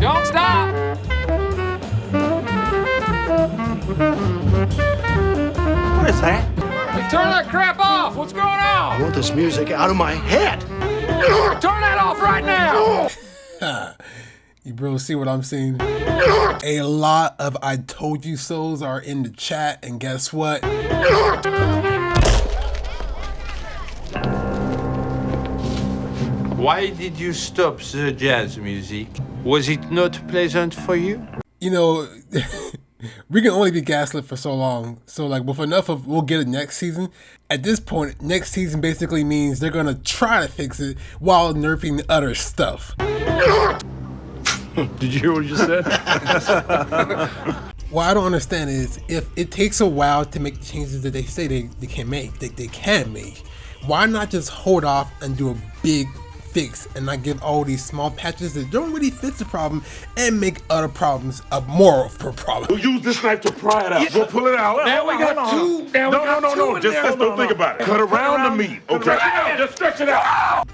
Don't stop. What is that? Hey, turn that crap off. What's going I on? want this music out of my head. Turn that off right now. You bro, see what I'm seeing? A lot of I told you so's are in the chat, and guess what? Why did you stop the jazz music? Was it not pleasant for you? You know, we can only be gaslit for so long. So like with enough of we'll get it next season. At this point, next season basically means they're gonna try to fix it while nerfing the other stuff. Did you hear what you just said? What I don't understand is if it takes a while to make the changes that they say they can make, they can make, why not just hold off and do a big fix and not give all these small patches that don't really fix the problem and make other problems more of a problem? We'll use this knife to pry it out. We'll pull it out. Now we got two. Now we got two No. in Just there. don't think about it. Cut around the meat. Okay. Just stretch it out.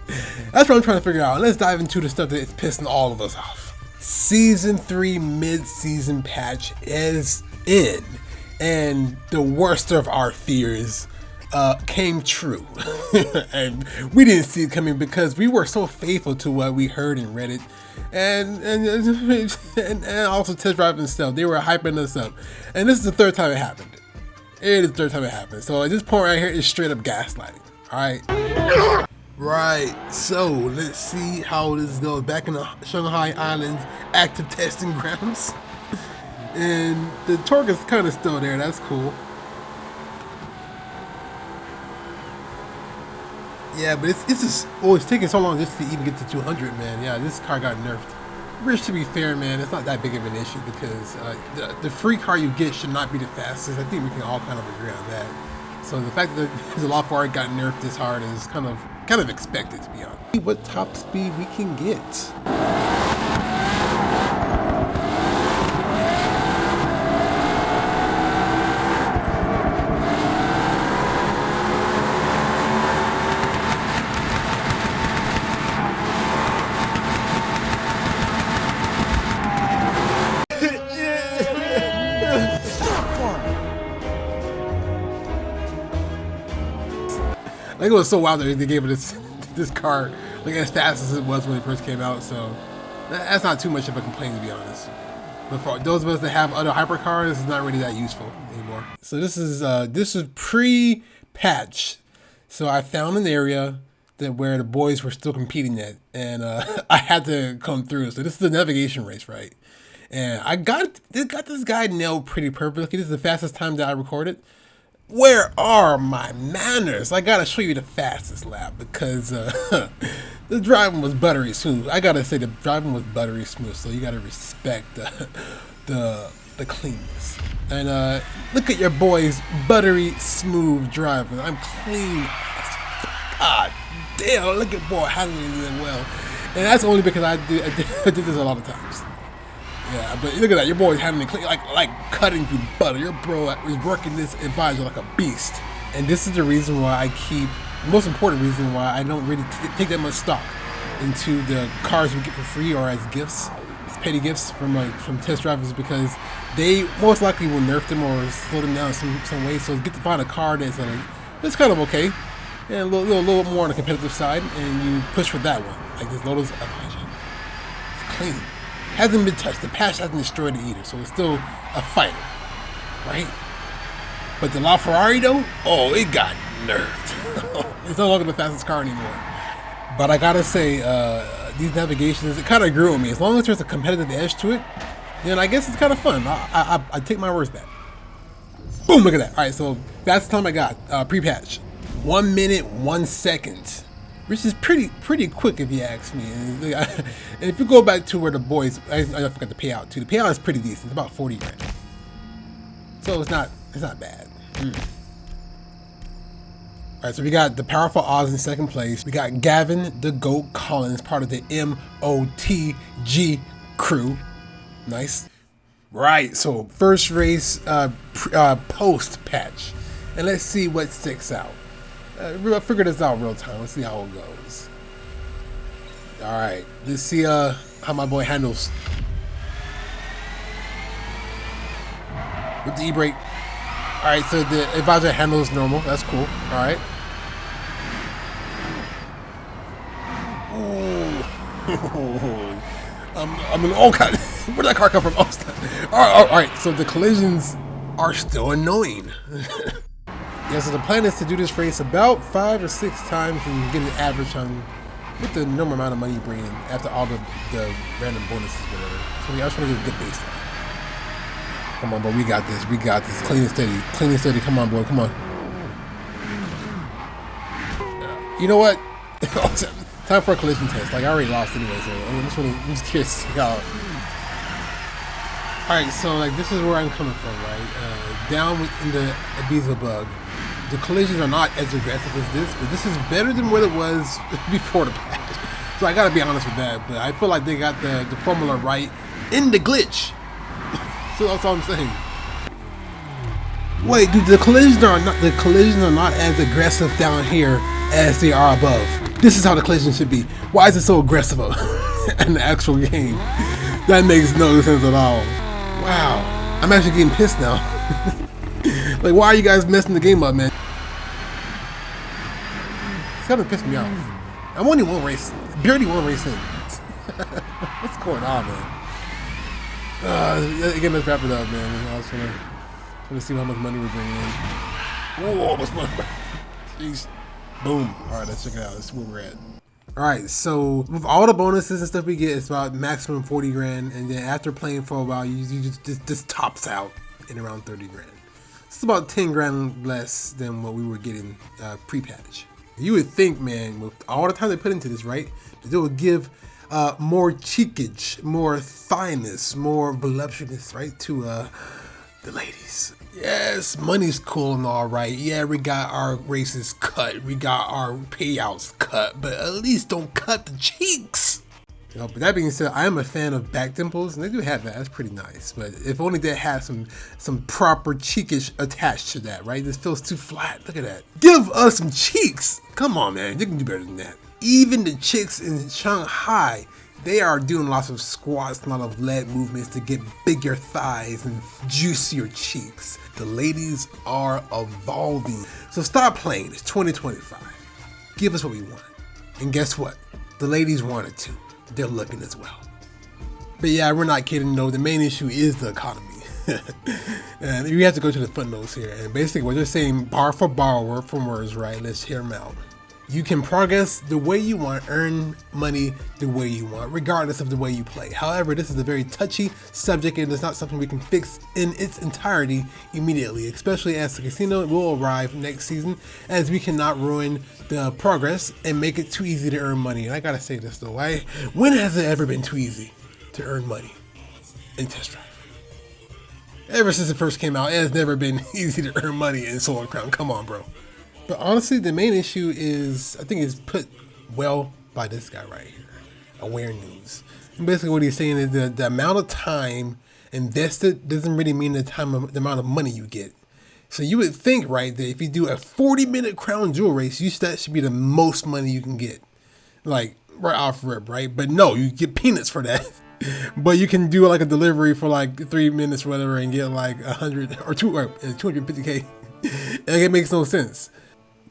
That's what I'm trying to figure out. Let's dive into the stuff that is pissing all of us off. Season 3 mid-season patch is in, and the worst of our fears came true. And we didn't see it coming because we were so faithful to what we heard in Reddit and also test driving stuff. They were hyping us up, and this is the third time it happened. It is the third time it happened. So at this point right here is straight up gaslighting. All right. Right, so let's see how this goes. Back in the Shanghai Islands active testing grounds. And the torque is kind of still there, that's cool. Yeah, but it's just, it's taking so long just to even get to 200, man. Yeah, this car got nerfed. Which, to be fair, man, it's not that big of an issue because the free car you get should not be the fastest. I think we can all kind of agree on that. So the fact that the LaFerrari got nerfed this hard is kind of expected, to be honest. See what top speed we can get. Like, it was so wild that they gave it this car like as fast as it was when it first came out. So that's not too much of a complaint, to be honest. But for those of us that have other hypercars, it's not really that useful anymore. So this is pre-patch. So I found an area where the boys were still competing at, and I had to come through. So this is a navigation race, right? And I got this guy nailed pretty perfectly. This is the fastest time that I recorded. Where are my manners? I gotta show you the fastest lap because the driving was buttery smooth. I gotta say the driving was buttery smooth, so you gotta respect the cleanness. And look at your boy's buttery smooth driving. I'm clean as fuck. God damn, look at boy handling it well. And that's only because I did this a lot of times. Yeah, but look at that. Your boy's handling clean, like cutting through butter. Your bro is working this advisor like a beast. And this is the reason why the most important reason why I don't really take that much stock into the cars we get for free or as gifts, as petty gifts from test drivers, because they most likely will nerf them or slow them down some way. So get to find a car that's kind of okay, and a little more on the competitive side, and you push for that one. Like this Lotus Advisor. It's clean. Hasn't been touched. The patch hasn't destroyed it either, so it's still a fighter, right? But the LaFerrari though, it got nerfed. It's no longer the fastest car anymore. But I gotta say, these navigations, it kind of grew on me. As long as there's a competitive edge to it, then I guess it's kind of fun. I take my words back. Boom! Look at that. All right, so that's the time I got pre-patch. 1 minute 1 second. Which is pretty quick if you ask me. And if you go back to where the boys, I forgot the payout too. The payout is pretty decent. It's about 40 grand. So it's not bad. All right, so we got the Powerful Oz in second place. We got Gavin the Goat Collins, part of the MOTG crew. Nice. Right, so first race post patch, and let's see what sticks out. I'll figure this out real time. Let's see how it goes. All right, let's see how my boy handles. with the e-brake. All right, so the advisor handles normal. That's cool. All right. I'm an old car. Where'd that car come from? Oh, all right. So the collisions are still annoying. Yeah, so the plan is to do this race about 5 or 6 times and get an average on with the normal amount of money you bring in after all the random bonuses, whatever. So we also want to get a good baseline. Come on, bro. We got this. We got this. Clean and steady. Clean and steady. Come on, boy. Come on. You know what? Time for a collision test. Like, I already lost anyway, so I'm just curious to see how. Alright, so, like, this is where I'm coming from, right? Down in the Ibiza bug, the collisions are not as aggressive as this, but this is better than what it was before the patch. So I gotta be honest with that, but I feel like they got the formula right in the glitch. So that's all I'm saying. Wait, dude, the collisions are not as aggressive down here as they are above. This is how the collision should be. Why is it so aggressive in the actual game? That makes no sense at all. Wow, I'm actually getting pissed now. Like, why are you guys messing the game up, man? It's kind of pissed me off. I'm only one race, barely one race in. What's going on, man? Again, let's wrap it up, man. I was trying to see how much money we're bringing in. Whoa, much money. Jeez. Boom. All right, let's check it out. Let's see where we're at. All right, so with all the bonuses and stuff we get, it's about maximum 40 grand, and then after playing for a while, you just tops out in around 30 grand. It's about 10 grand less than what we were getting pre-patch. You would think, man, with all the time they put into this, right, that it would give more cheekage, more thighness, more voluptuousness, right, to the ladies. Yes, money's cool and all right. Yeah, we got our races cut, we got our payouts cut, but at least don't cut the cheeks. You know, but that being said, I am a fan of back dimples, and they do have that. That's pretty nice. But if only they had some proper cheekish attached to that, right? This feels too flat. Look at that. Give us some cheeks. Come on, man. You can do better than that. Even the chicks in Shanghai, they are doing lots of squats, a lot of leg movements to get bigger thighs and juicier cheeks. The ladies are evolving. So stop playing. It's 2025. Give us what we want. And guess what? The ladies want it too. They're looking as well. But yeah, we're not kidding. No, the main issue is the economy. And you have to go to the footnotes here. And basically what they're saying, bar for bar, word for words, right? Let's hear them out. You can progress the way you want, earn money the way you want, regardless of the way you play. However, this is a very touchy subject and it's not something we can fix in its entirety immediately, especially as the casino will arrive next season, as we cannot ruin the progress and make it too easy to earn money. And I gotta say this though, when has it ever been too easy to earn money in Test Drive? Ever since it first came out, it has never been easy to earn money in Solar Crown. Come on, bro. But honestly, the main issue is, I think it's put well by this guy right here, Aware News. And basically what he's saying is the amount of time invested doesn't really mean the amount of money you get. So you would think, right, that if you do a 40-minute crown jewel race, that should be the most money you can get. Like, right off rip, right? But no, you get peanuts for that. But you can do like a delivery for like 3 minutes or whatever and get like 100 or 250K. Like, it makes no sense.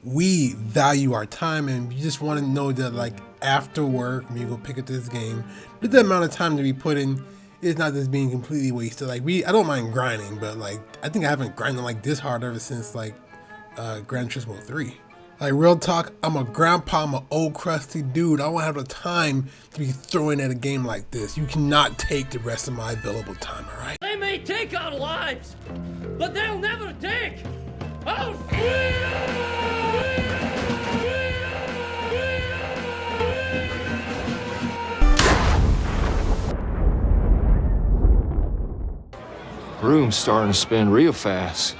We value our time, and you just want to know that, like, after work when you go pick up this game, that the amount of time to be put in is not just being completely wasted. Like, I don't mind grinding, but like I think I haven't grinded like this hard ever since like Gran Turismo 3. Like, real talk, I'm a grandpa, I'm an old crusty dude. I don't have the time to be throwing at a game like this. You cannot take the rest of my available time, all right? They may take our lives, but they'll never take our freedom! Room's starting to spin real fast.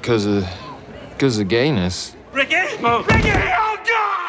Cause of gayness. Ricky! Ricky! Oh, God!